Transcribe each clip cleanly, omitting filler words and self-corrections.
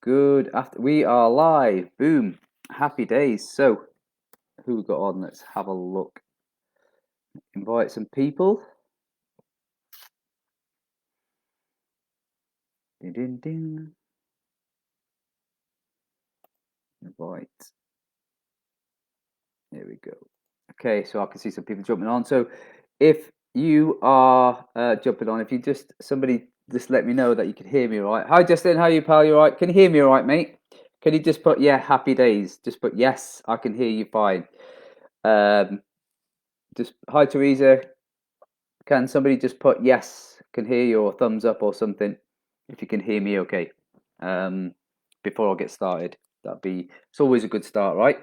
Good after. We are live. Boom. Happy days. So, who we got on? Let's have a look. Invite some people. Ding, ding, ding. Invite. There we go. Okay, so I can see some people jumping on. So, if you are jumping on, if you somebody just let me know that you can hear me all right. Hi, Justin. How are you, pal? You all right? Can you hear me all right, mate? Can you just put, yeah, happy days? Just put, yes, I can hear you fine. Just, hi, Teresa. Can somebody just put, yes, can hear you, or thumbs up or something, if you can hear me okay, before I get started. It's always a good start, right?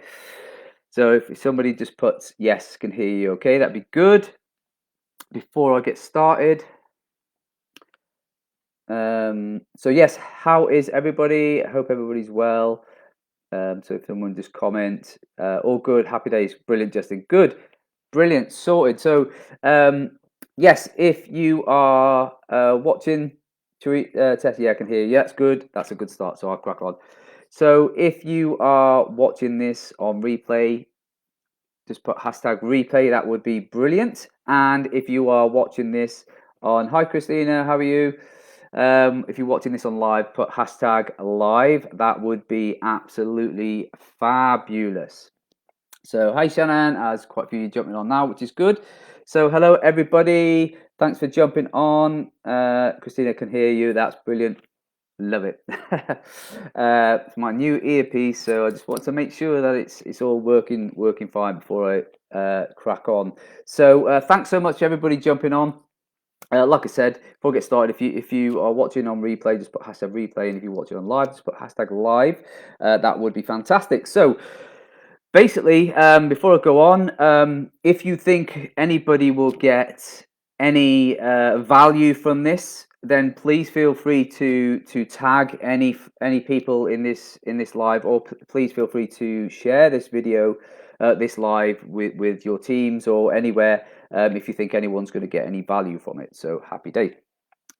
So if somebody just puts, yes, can hear you okay, that'd be good. Before I get started. So yes, how is everybody? I hope everybody's well. So if someone just comment, all good, happy days, brilliant, Justin, good, brilliant, sorted. So yes, if you are watching, Tess, yeah, I can hear you. Yeah, that's good. That's a good start. So I'll crack on. So if you are watching this on replay, just put hashtag replay. That would be brilliant. And if you are watching this on, hi Christina, how are you? If you're watching this on live, put hashtag live. That would be absolutely fabulous. So hi Shannon, as quite a few jumping on now, which is good. So hello everybody, thanks for jumping on. Christina can hear you, that's brilliant, love it. It's my new earpiece, so I just want to make sure that it's all working fine before I crack on. So thanks so much everybody jumping on. Like I said, before I get started, if you are watching on replay, just put hashtag replay, and if you're watching on live, just put hashtag live. That would be fantastic. So basically, before I go on, if you think anybody will get any value from this, then please feel free to tag any people in this live, or please feel free to share this video, this live with your teams or anywhere, if you think anyone's going to get any value from it. So happy day.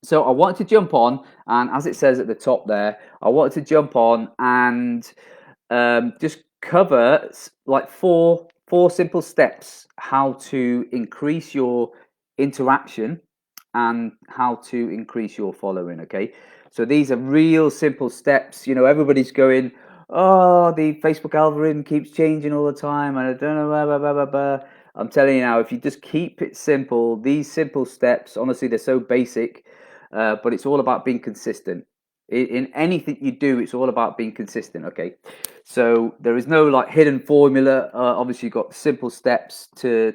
So I wanted to jump on, and as it says at the top there, I wanted to jump on and just cover like four simple steps how to increase your interaction and how to increase your following. Okay, so these are real simple steps. You know, everybody's going, oh, the Facebook algorithm keeps changing all the time and I don't know, blah, blah, blah, blah, blah. I'm telling you now, if you just keep it simple, these simple steps, honestly, they're so basic, but it's all about being consistent. In anything you do, it's all about being consistent. Okay, so there is no like hidden formula. Obviously, you've got simple steps to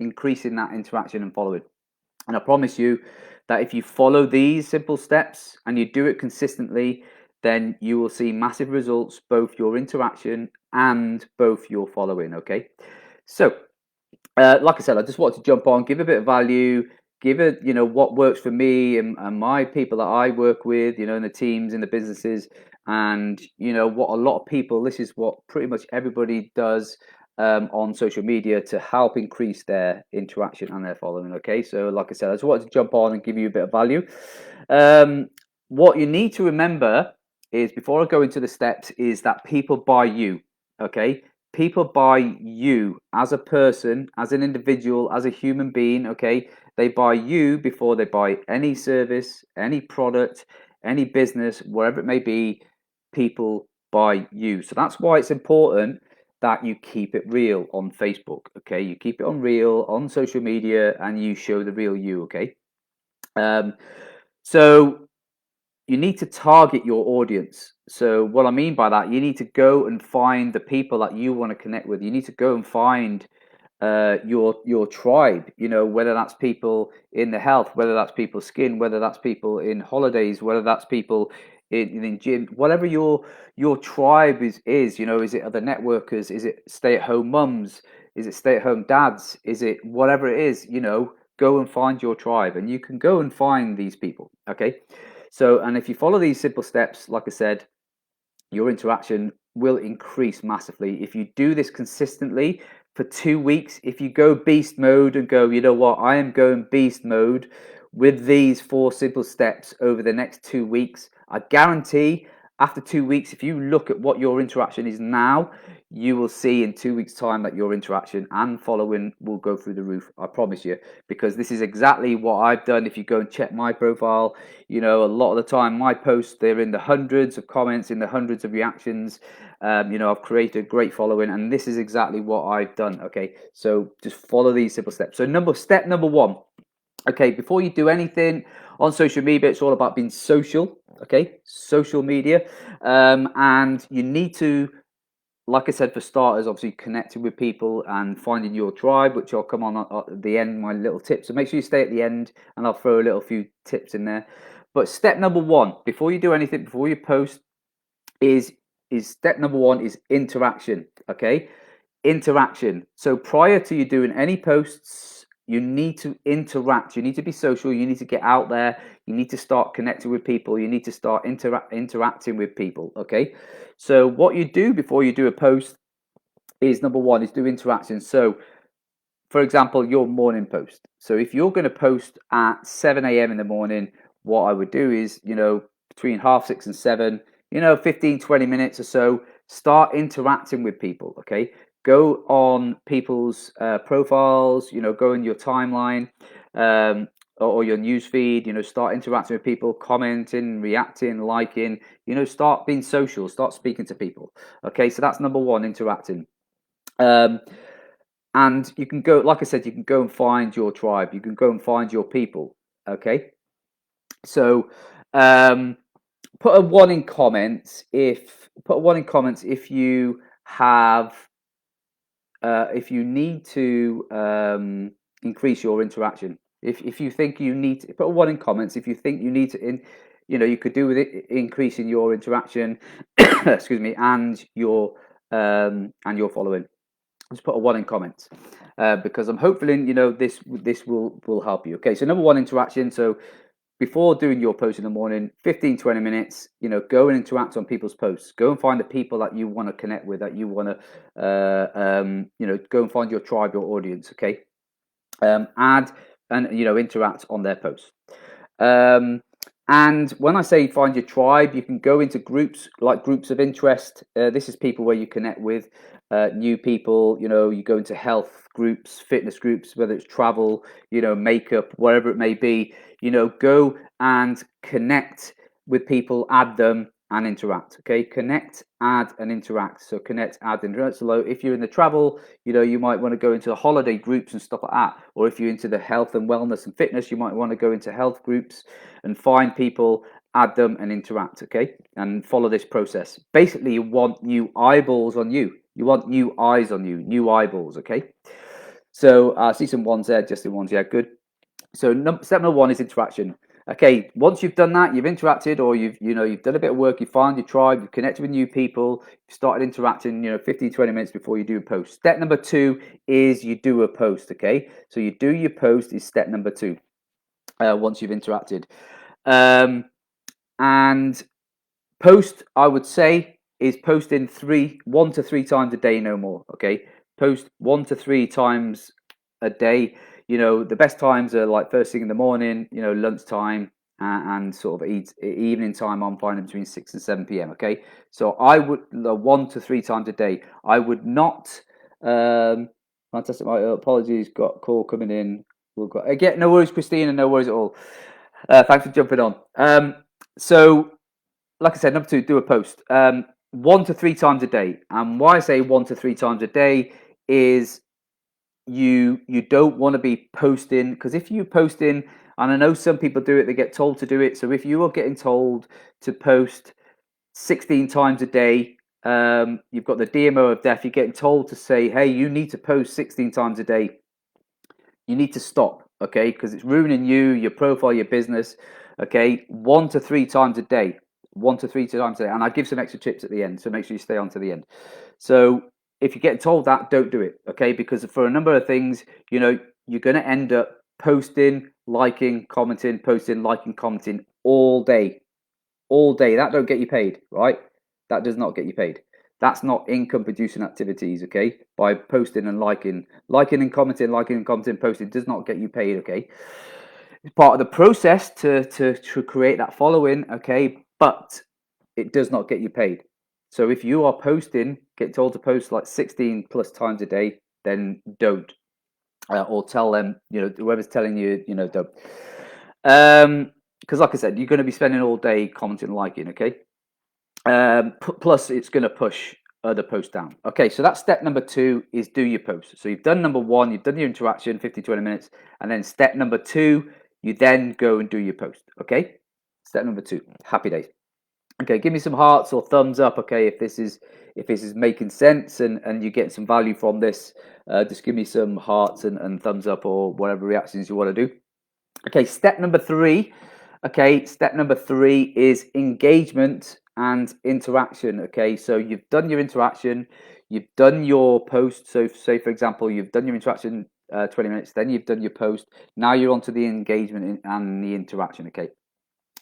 increasing that interaction and following. And I promise you that if you follow these simple steps and you do it consistently, then you will see massive results, both your interaction and both your following. Okay, so like I said, I just wanted to jump on, give a bit of value, give it, what works for me and my people that I work with, in the teams, in the businesses, and what a lot of people, this is what pretty much everybody does on social media to help increase their interaction and their following. Okay, so like I said, I just wanted to jump on and give you a bit of value. What you need to remember is, before I go into the steps, is that people buy you. Okay, people buy you as a person, as an individual, as a human being. Okay, they buy you before they buy any service, any product, any business, wherever it may be. People buy you. So that's why it's important that you keep it real on Facebook. Okay, you keep it on real on social media and you show the real you. Okay, so you need to target your audience. So what I mean by that, you need to go and find the people that you want to connect with. You need to go and find your tribe, whether that's people in the health, whether that's people skin, whether that's people in holidays, whether that's people in gym, whatever your tribe is, is it other networkers, is it stay-at-home mums, is it stay-at-home dads, is it whatever it is, go and find your tribe, and you can go and find these people. Okay, so, and if you follow these simple steps, like I said, your interaction will increase massively. If you do this consistently for 2 weeks, if you go beast mode and go, you know what, I am going beast mode with these 4 simple steps over the next 2 weeks, I guarantee after 2 weeks, if you look at what your interaction is now, you will see in 2 weeks' time that your interaction and following will go through the roof. I promise you, because this is exactly what I've done. If you go and check my profile, you know, a lot of the time my posts, they're in the hundreds of comments, in the hundreds of reactions. You know, I've created a great following, and this is exactly what I've done. Okay, so just follow these simple steps. So step number 1. Okay, before you do anything on social media, it's all about being social. Okay, social media, and you need to, like I said, for starters, obviously connecting with people and finding your tribe, which I'll come on at the end, my little tips. So make sure you stay at the end, and I'll throw a few tips in there. But step number 1, before you do anything, before you post, is step number 1 is interaction. Okay, interaction. So prior to you doing any posts, you need to interact. You need to be social. You need to get out there. You need to start connecting with people. You need to start interacting with people. Okay, so what you do before you do a post is, number 1 is do interaction. So for example, your morning post. So if you're going to post at 7 a.m. in the morning, what I would do is, you know, between 6:30 and 7, you know, 15-20 minutes or so, start interacting with people. Okay, go on people's profiles, you know, go in your timeline, or your news feed, you know, start interacting with people, commenting, reacting, liking, you know, start being social, start speaking to people. Okay, so that's number 1, interacting. And you can go, like I said, you can go and find your tribe, you can go and find your people. Okay, so put a 1 in comments if you have if you need to increase your interaction. If you think you need to put a 1 in comments, if you think you need to, you know, you could do with it increasing your interaction, excuse me, and your following. Just put a 1 in comments, because I'm hopefully, you know, this will help you. Okay, so number 1, interaction. So before doing your post in the morning, 15-20 minutes, you know, go and interact on people's posts. Go and find the people that you want to connect with, that you want to, you know, go and find your tribe, your audience. Okay, add and, you know, interact on their posts. And when I say find your tribe, you can go into groups, like groups of interest. This is people where you connect with new people. You know, you go into health groups, fitness groups, whether it's travel, you know, makeup, whatever it may be. You know, go and connect with people, add them, and interact. Okay, connect, add, and interact. So connect, add, and interact. So if you're in the travel, you know, you might want to go into the holiday groups and stuff like that. Or if you're into the health and wellness and fitness, you might want to go into health groups and find people, add them, and interact. Okay, and follow this process. Basically, you want new eyeballs on you. You want new eyes on you, new eyeballs. Okay, so I see some ones there, just in ones. Yeah, good. So step number 1 is interaction. Okay, once you've done that, you've interacted, or you've done a bit of work, you found your tribe, you've connected with new people, you started interacting, you know, 15-20 minutes before you do a post. Step number 2 is you do a post. Okay, so you do your post is step number 2. Once you've interacted, and post, I would say, is posting 1 to 3 times a day, no more. Okay, post 1 to 3 times a day. You know, the best times are like first thing in the morning, you know, lunchtime, and sort of evening time. I'm finding between 6 and 7 p.m. Okay, so I would 1 to 3 times a day. I would not. Fantastic. My apologies. Got a call coming in. We've got again. No worries, Christina. No worries at all. Thanks for jumping on. So, like I said, number 2, do a post 1 to 3 times a day. And why I say 1 to 3 times a day is you don't want to be posting, because if you posting, and I know some people do it, they get told to do it. So if you are getting told to post 16 times a day, you've got the DMO of death. You're getting told to say, hey, you need to post 16 times a day. You need to stop, okay, because it's ruining you, your profile, your business. Okay, 1 to 3 times a day. 1 to 3 times a day, and I give some extra tips at the end, so make sure you stay on to the end. So if you get told that, don't do it. Okay, because for a number of things, you know, you're going to end up posting, liking, commenting, posting, liking, commenting all day. That don't get you paid, right? That does not get you paid. That's not income producing activities, okay? By posting and liking and commenting, posting does not get you paid, okay? It's part of the process to create that following, okay? But it does not get you paid. So if you are posting, get told to post like 16 plus times a day, then don't. Or tell them, whoever's telling you, don't. Because like I said, you're going to be spending all day commenting and liking, okay? Plus, it's going to push other posts down. Okay, so that's step number 2 is do your post. So you've done number 1, you've done your interaction, 50-20 minutes, and then step number 2, you then go and do your post. Okay, step number 2, happy days. Okay, give me some hearts or thumbs up. Okay, if this is making sense and you get some value from this, just give me some hearts and thumbs up or whatever reactions you want to do. Okay, step number 3. Okay, step number 3 is engagement and interaction. Okay, so you've done your interaction, you've done your post. So say for example, you've done your interaction 20 minutes, then you've done your post. Now you're on to the engagement and the interaction. Okay.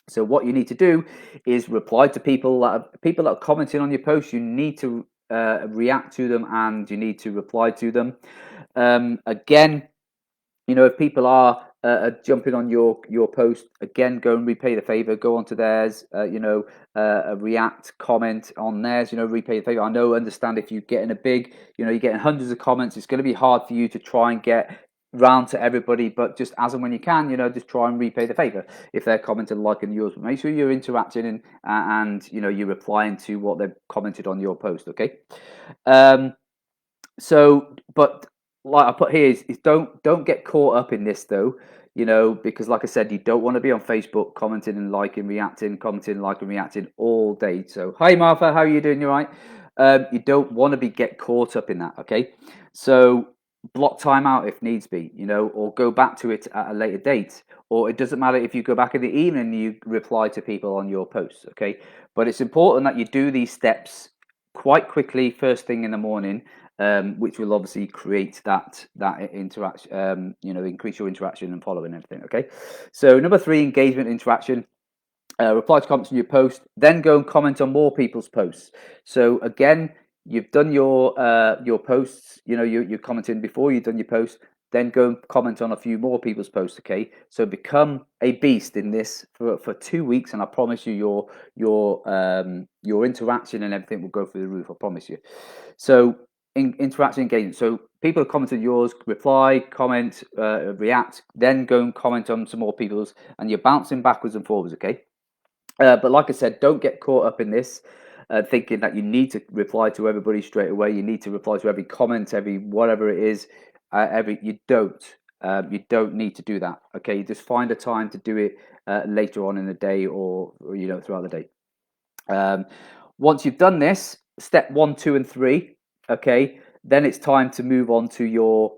So what you need to do is reply to people that are commenting on your post. You need to react to them and you need to reply to them. Again, if people are jumping on your post, again, go and repay the favor. Go onto theirs. React, comment on theirs. Repay the favor. Understand if you're getting a big, you're getting hundreds of comments. It's going to be hard for you to try and get round to everybody, but just as and when you can, just try and repay the favor if they're commenting, liking yours. But make sure you're interacting and you're replying to what they've commented on your post. Okay. But like I put here is don't get caught up in this though, because like I said, you don't want to be on Facebook commenting and liking, reacting, commenting, liking, reacting all day. So hi Martha, how are you doing? You right? You don't want to get caught up in that. Okay, so block time out if needs be, or go back to it at a later date, or it doesn't matter if you go back in the evening and you reply to people on your posts. Okay, but it's important that you do these steps quite quickly first thing in the morning, which will obviously create that interaction, increase your interaction and following everything. Okay, so number 3, engagement, interaction. Reply to comments on your post, then go and comment on more people's posts. So again, you've done your posts, you're commenting before you've done your post, then go and comment on a few more people's posts. Okay, so become a beast in this for 2 weeks, and I promise you your interaction and everything will go through the roof. I promise you. So interaction, engagement. So people have commented yours, reply, comment, react, then go and comment on some more people's, and you're bouncing backwards and forwards. Okay. But like I said, don't get caught up in this, thinking that you need to reply to everybody straight away. You need to reply to every comment, every whatever it is. You don't. You don't need to do that. Okay, you just find a time to do it later on in the day, or throughout the day. Once you've done this, step 1, 2, and 3. Okay, then it's time to move on to your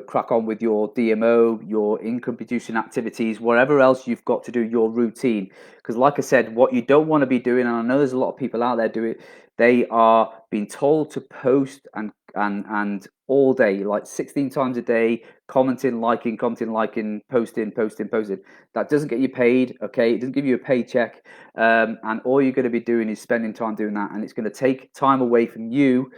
crack on with your DMO, your income producing activities, whatever else you've got to do, your routine. Because like I said, what you don't want to be doing, and I know there's a lot of people out there do it, they are being told to post and all day, like 16 times a day, commenting, liking, posting. That doesn't get you paid. Okay, it doesn't give you a paycheck, and all you're going to be doing is spending time doing that, and it's going to take time away from you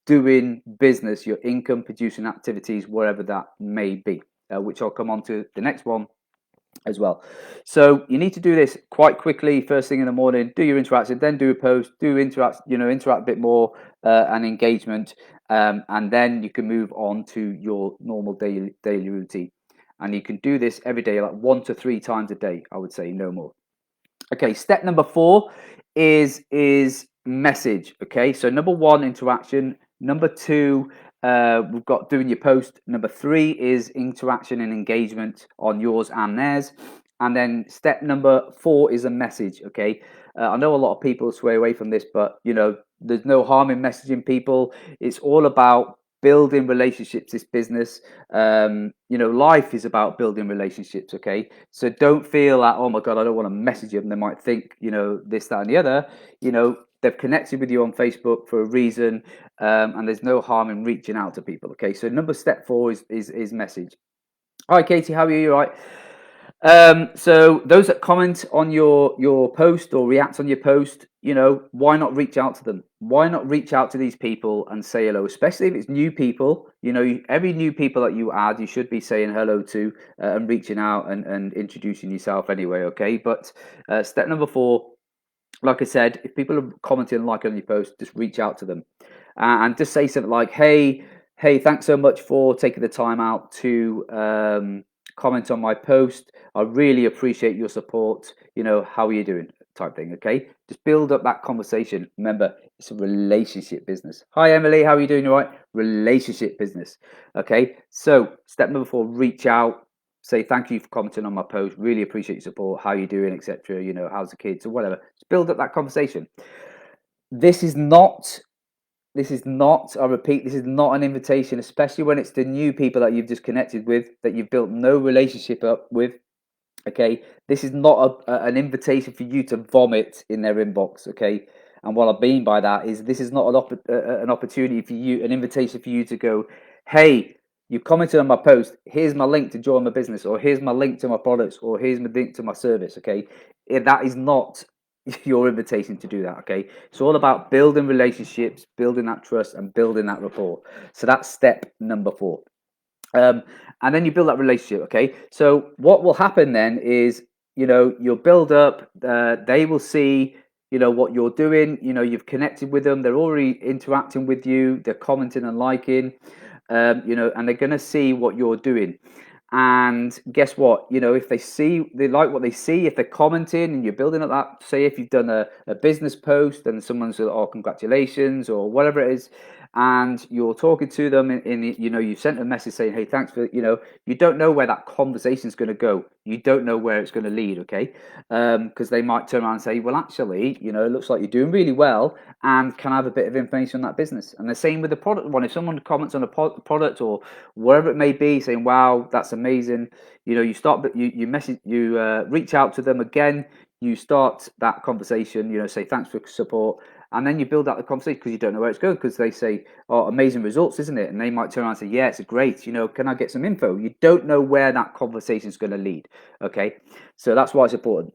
doing business, your income producing activities, wherever that may be, which I'll come on to the next one as well. So you need to do this quite quickly first thing in the morning. Do your interaction, then do a post, interact a bit more, and engagement, and then you can move on to your normal daily routine, and you can do this every day, like 1 to 3 times a day, I would say, no more. Okay, step number 4 is message. Okay, so number 1, interaction. Number 2, we've got doing your post. Number 3 is interaction and engagement on yours and theirs. And then step number 4 is a message. Okay, I know a lot of people sway away from this, but there's no harm in messaging people. It's all about building relationships. This business, life is about building relationships. Okay, so don't feel that, oh my god, I don't want to message them, they might think this, that, and the other. They've connected with you on Facebook for a reason, and there's no harm in reaching out to people. Okay, so step 4 is message. Hi Katie, how are you? You all right? So those that comment on your post or react on your post, why not reach out to them? Why not reach out to these people and say hello? Especially if it's new people. Every new people that you add, you should be saying hello to and reaching out and introducing yourself anyway. Okay, but step number 4, like I said, if people are commenting and liking on your post, just reach out to them and just say something like, hey, thanks so much for taking the time out to comment on my post. I really appreciate your support. How are you doing? Type thing. Okay, just build up that conversation. Remember, it's a relationship business. Hi Emily, how are you doing? All right, relationship business. Okay, so step number 4, reach out. Say thank you for commenting on my post. Really appreciate your support. How you doing, etc. How's the kids or whatever. Just build up that conversation. This is not, I repeat, this is not an invitation, especially when it's the new people that you've just connected with, that you've built no relationship up with. Okay, this is not an invitation for you to vomit in their inbox. Okay, and what I mean by that is this is not an opportunity for you, an invitation for you to go, hey, you commented on my post, here's my link to join my business, or here's my link to my products, or here's my link to my service. Okay, that is not your invitation to do that. Okay, it's all about building relationships, building that trust, and building that rapport. So that's step number 4. And then you build that relationship. Okay, so what will happen then is you'll build up, they will see what you're doing. You've connected with them, they're already interacting with you, they're commenting and liking, and they're going to see what you're doing. And guess what? If they like what they see, if they're commenting and you're building up that, say if you've done a business post and someone's like, oh, congratulations, or whatever it is, and you're talking to them you sent a message saying, hey, thanks for, you don't know where that conversation is going to go. You don't know where it's going to lead. Okay, because they might turn around and say, well, actually, it looks like you're doing really well, and can I have a bit of information on that business? And the same with the product one. If someone comments on a product or whatever it may be, saying, wow, that's amazing, you start, you message, you reach out to them again, you start that conversation, say thanks for support, and then you build out the conversation, because you don't know where it's going, because they say, oh, amazing results, isn't it? And they might turn around and say, yeah, it's great, can I get some info? You don't know where that conversation is going to lead. Okay, so that's why it's important.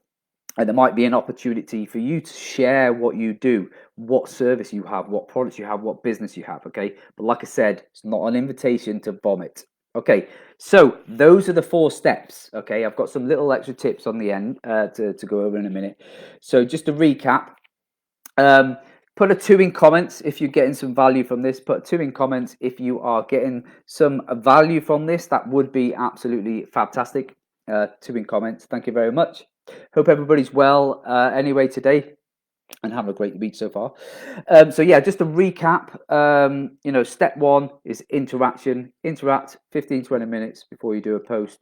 And there might be an opportunity for you to share what you do, what service you have, what products you have, what business you have. Okay, but like I said, it's not an invitation to vomit. Okay, so those are the 4 steps. Okay, I've got some little extra tips on the end to go over in a minute. So just to recap, put a 2 in comments if you're getting some value from this. Put a 2 in comments if you are getting some value from this. That would be absolutely fantastic. 2 in comments. Thank you very much. Hope everybody's well anyway today, and having a great week so far. So yeah, just to recap, step 1 is interaction. Interact 15-20 minutes before you do a post.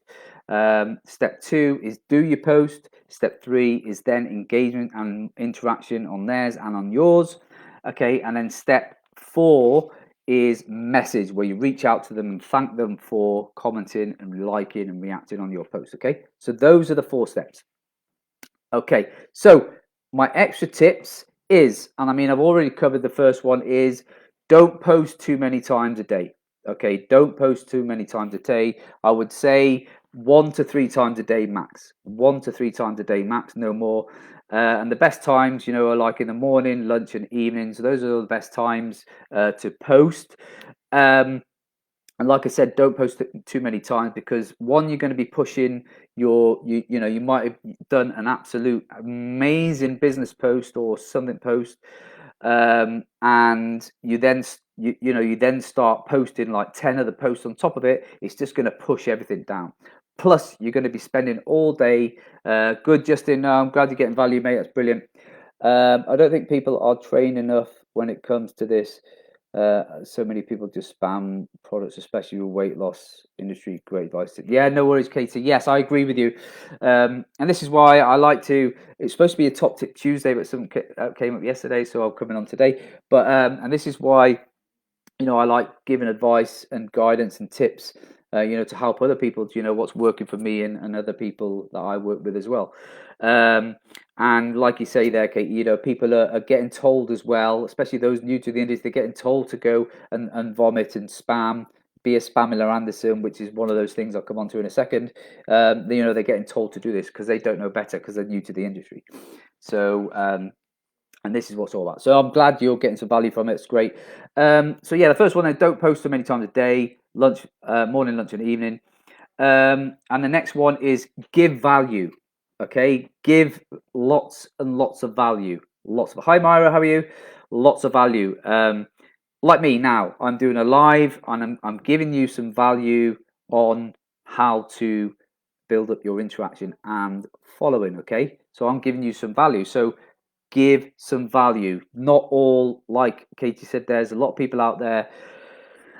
Step 2 is do your post. Step 3 is then engagement and interaction on theirs and on yours. Okay, and then step 4 is message, where you reach out to them and thank them for commenting and liking and reacting on your post. Okay, so those are the 4 steps. Okay, so my extra tips is, and I mean, I've already covered the first one, is don't post too many times a day. Okay, don't post too many times a day. I would say 1 to 3 times a day max. 1 to 3 times a day max, no more. And the best times, are like in the morning, lunch, and evenings. Those are the best times to post. And like I said, don't post it too many times, because 1, you're going to be pushing you might have done an absolute amazing business post or something post, and you then start posting like 10 other posts on top of it. It's just going to push everything down. Plus, you're going to be spending all day. Good, Justin. No, I'm glad you're getting value, mate. That's brilliant. I don't think people are trained enough when it comes to this. So many people just spam products, especially with weight loss industry. Great advice. Yeah, no worries, Katie. Yes, I agree with you. And this is why I like to. It's supposed to be a top tip Tuesday, but something came up yesterday, so I'm coming on today. But and this is why, I like giving advice and guidance and tips. To help other people, what's working for me and other people that I work with as well. And like you say there, Kate, people are getting told as well, especially those new to the industry, they're getting told to go and vomit and spam, be a 𝘱𝘬𝙀𝙀, which is one of those things I'll come on to in a second. You know, they're getting told to do this because they don't know better because they're new to the industry. So, and this is what's all about. So I'm glad you're getting some value from it. It's great. So yeah, the first one, don't post so many times a day, lunch, morning, lunch, and evening. And the next one is give value. Okay, give lots and lots of value. Lots of, hi Myra, how are you? Lots of value. Like me now, I'm doing a live and I'm giving you some value on how to build up your interaction and following. Okay, so I'm giving you some value. So give some value. Not all, like Katie said, there's a lot of people out there,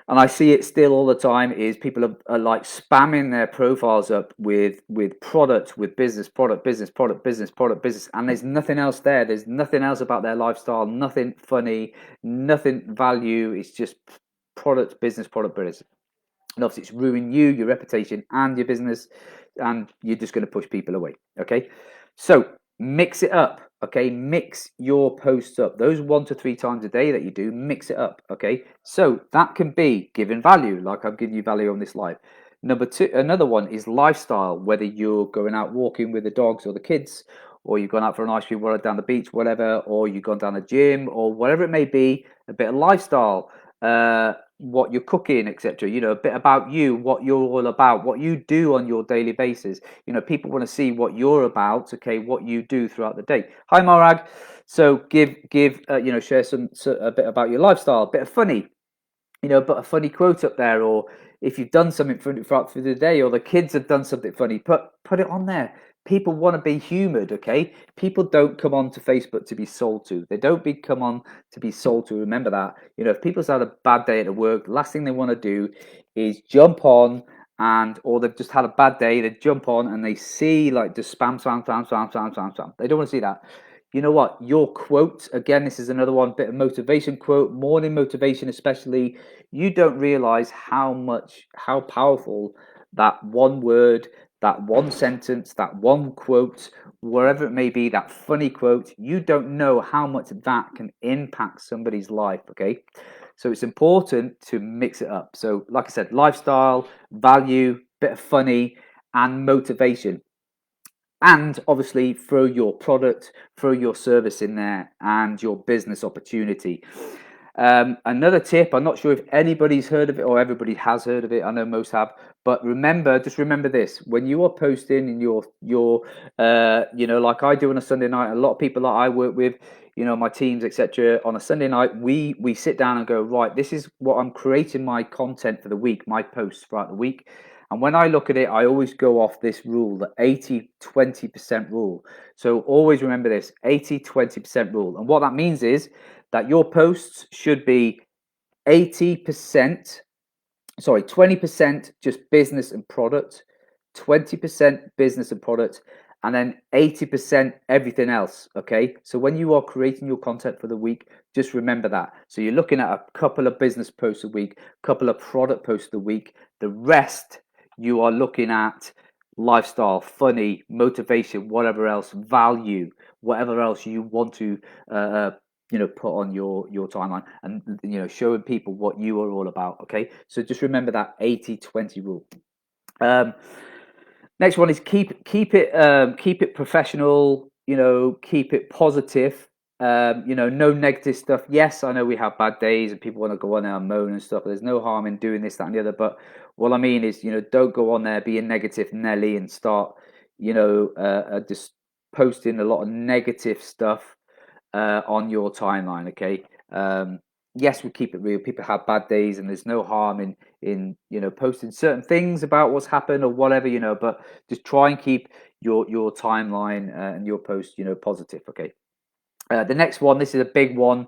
and I see it still all the time, is people are like spamming their profiles up with product, with business, product, business, product, business, product, business, and there's nothing else there. There's nothing else about their lifestyle, nothing funny, nothing value. It's just product, business, product, business. And obviously it's ruining you, your reputation, and your business, and you're just going to push people away. Okay, so mix it up. Okay, mix your posts up. Those 1 to 3 times a day that you do, mix it up. Okay, so that can be giving value, like I'm giving you value on this live. Number 2, another one is lifestyle. Whether you're going out walking with the dogs or the kids, or you've gone out for an ice cream water down the beach, whatever, or you've gone down the gym, or whatever it may be, a bit of lifestyle. What you're cooking, etc. You know, a bit about you, what you're all about, what you do on your daily basis. You know, people want to see what you're about. Okay, what you do throughout the day. Hi, Morag. So give you know, share a bit about your lifestyle, a bit of funny. You know, put a funny quote up there, or if you've done something throughout the day, or the kids have done something funny, put it on there. People want to be humoured, okay? People don't come on to Facebook to be sold to. They don't come on to be sold to. Remember that. You know, if people's had a bad day at work, the last thing they want to do is jump on or they've just had a bad day, they jump on and they see like just spam. They don't want to see that. You know what? Your quote, again, this is another one, bit of motivation quote, morning motivation especially. You don't realize how powerful that one word, that one sentence, that one quote, wherever it may be, that funny quote, you don't know how much that can impact somebody's life, okay? So it's important to mix it up. So like I said, lifestyle, value, bit of funny, and motivation. And obviously throw your product, throw your service in there, and your business opportunity. Another tip, I'm not sure if anybody's heard of it or everybody has heard of it. I know most have, but just remember this: when you are posting in your you know, like I do on a Sunday night, a lot of people that I work with, you know, my teams, etc., on a Sunday night, we sit down and go, right, this is what I'm creating my content for the week, my posts throughout the week. And when I look at it, I always go off this rule, the 80-20% rule. So always remember this 80-20% rule. And what that means is that your posts should be 20% just business and product, 20% business and product, and then 80% everything else. Okay, so when you are creating your content for the week, just remember that. So you're looking at a couple of business posts a week, couple of product posts a week. The rest you are looking at lifestyle, funny, motivation, whatever else, value, whatever else you want to you know, put on your timeline, and you know, showing people what you are all about. Okay, so just remember that 80-20 rule. Next one is keep it professional. You know, keep it positive. You know, no negative stuff. Yes, I know we have bad days and people want to go on there and moan and stuff. There's no harm in doing this, that, and the other. But what I mean is, you know, don't go on there being negative Nelly and start, you know, just posting a lot of negative stuff on your timeline. Okay. Yes, we keep it real. People have bad days, and there's no harm in you know, posting certain things about what's happened or whatever, you know. But just try and keep your timeline and your post, you know, positive. Okay. The next one, this is a big one,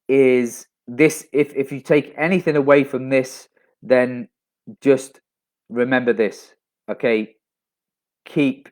is this. If you take anything away from this, then just remember this. Okay. Keep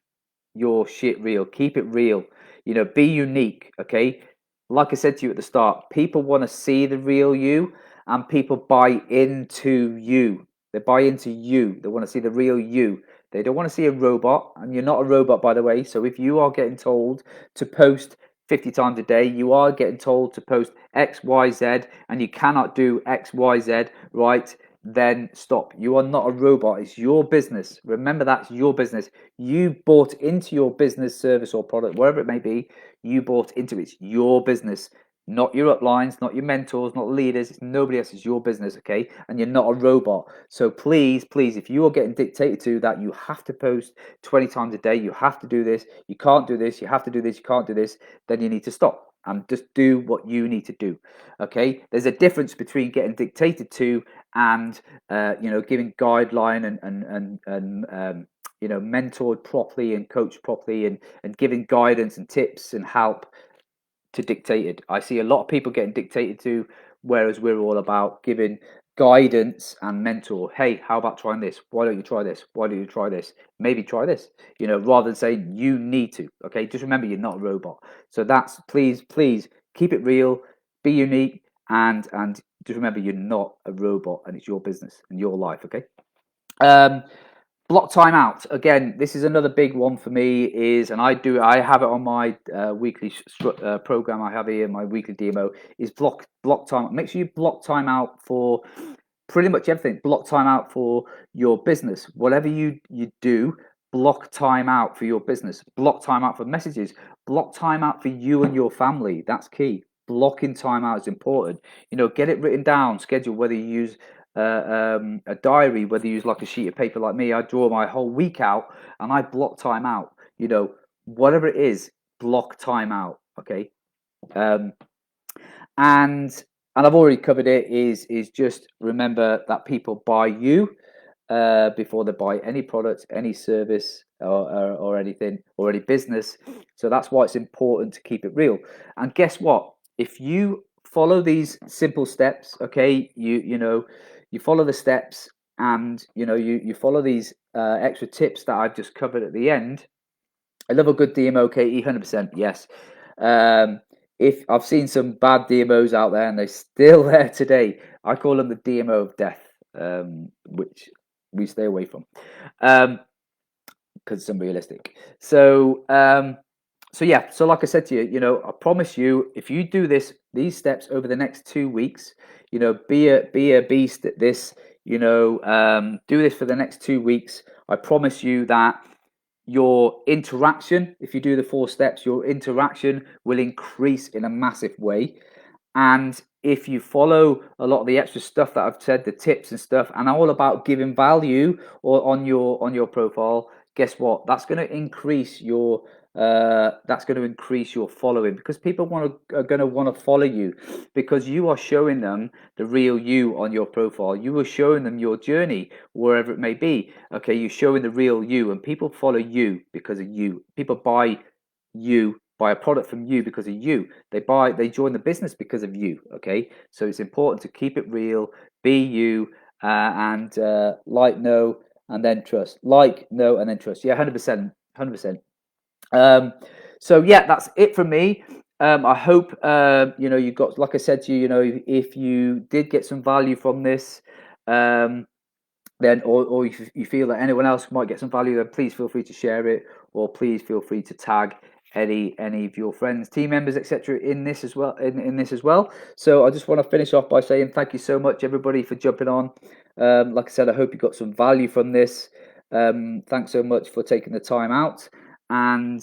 your shit real. Keep it real. You know, be unique. Okay. Like I said to you at the start, people want to see the real you, and people buy into you. They buy into you. They want to see the real you. They don't want to see a robot, and you're not a robot, by the way. So if you are getting told to post 50 times a day, you are getting told to post X, Y, Z, and you cannot do X, Y, Z, right? then stop. You are not a robot. It's your business. Remember, that's your business. You bought into your business, service, or product, whatever it may be. You bought into it. It's your business, not your uplines, not your mentors, not leaders. It's nobody else. It's your business, okay? And you're not a robot. So please, please, if you are getting dictated to that you have to post 20 times a day, you have to do this, you can't do this, you have to do this, you can't do this, then you need to stop and just do what you need to do. Okay, there's a difference between getting dictated to and giving guideline and mentored properly and coached properly and giving guidance and tips and help to dictated. I see a lot of people getting dictated to, whereas we're all about giving guidance and mentor. Hey, how about trying this? Why don't you try this? Why don't you try this? Maybe try this, rather than saying you need to. Okay, just remember, you're not a robot. So that's, please keep it real, be unique, and just remember, you're not a robot, and it's your business and your life. Okay. Block time out. Again, this is another big one for me, I have it on my weekly program I have here, my weekly demo, is block time. Make sure you block time out for pretty much everything. Block time out for your business. Whatever you do, block time out for your business. Block time out for messages. Block time out for you and your family. That's key. Blocking time out is important. Get it written down, schedule, whether you use a diary, whether you use like a sheet of paper like me. I draw my whole week out and I block time out. Whatever it is, block time out. Okay. And I've already covered it. Is just remember that people buy you before they buy any product, any service, or anything, or any business. So that's why it's important to keep it real. And guess what? If you follow these simple steps, okay, you follow the steps, and you follow these extra tips that I've just covered at the end. I love a good DMO, Katie, 100%. Yes. If I've seen some bad DMOs out there and they're still there today, I call them the DMO of death, which we stay away from, because it's unrealistic. So yeah, so like I said to you, I promise you, if you do these steps over the next 2 weeks, be a beast at this, do this for the next 2 weeks. I promise you that your interaction, if you do the 4 steps, your interaction will increase in a massive way. And if you follow a lot of the extra stuff that I've said, the tips and stuff, and I'm all about giving value or on your profile, guess what? That's going to increase your following, because people are going to want to follow you because you are showing them the real you on your profile. You are showing them your journey wherever it may be. Okay, you're showing the real you, and people follow you because of you. People buy a product from you because of you. They join the business because of you. Okay, so it's important to keep it real, be you, and like, know, and then trust. Like, know, and then trust. Yeah, 100%. So yeah, that's it from me. I hope you got, like I said to you, if you did get some value from this, then or if you feel that anyone else might get some value, then please feel free to share it, or please feel free to tag any of your friends, team members, etc. in this as well. In this as well. So I just want to finish off by saying thank you so much, everybody, for jumping on. Like I said, I hope you got some value from this. Thanks so much for taking the time out. And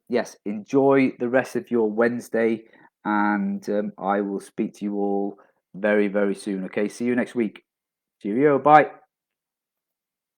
yes, enjoy the rest of your Wednesday, and I will speak to you all very, very soon. Okay, see you next week. Cheerio, bye.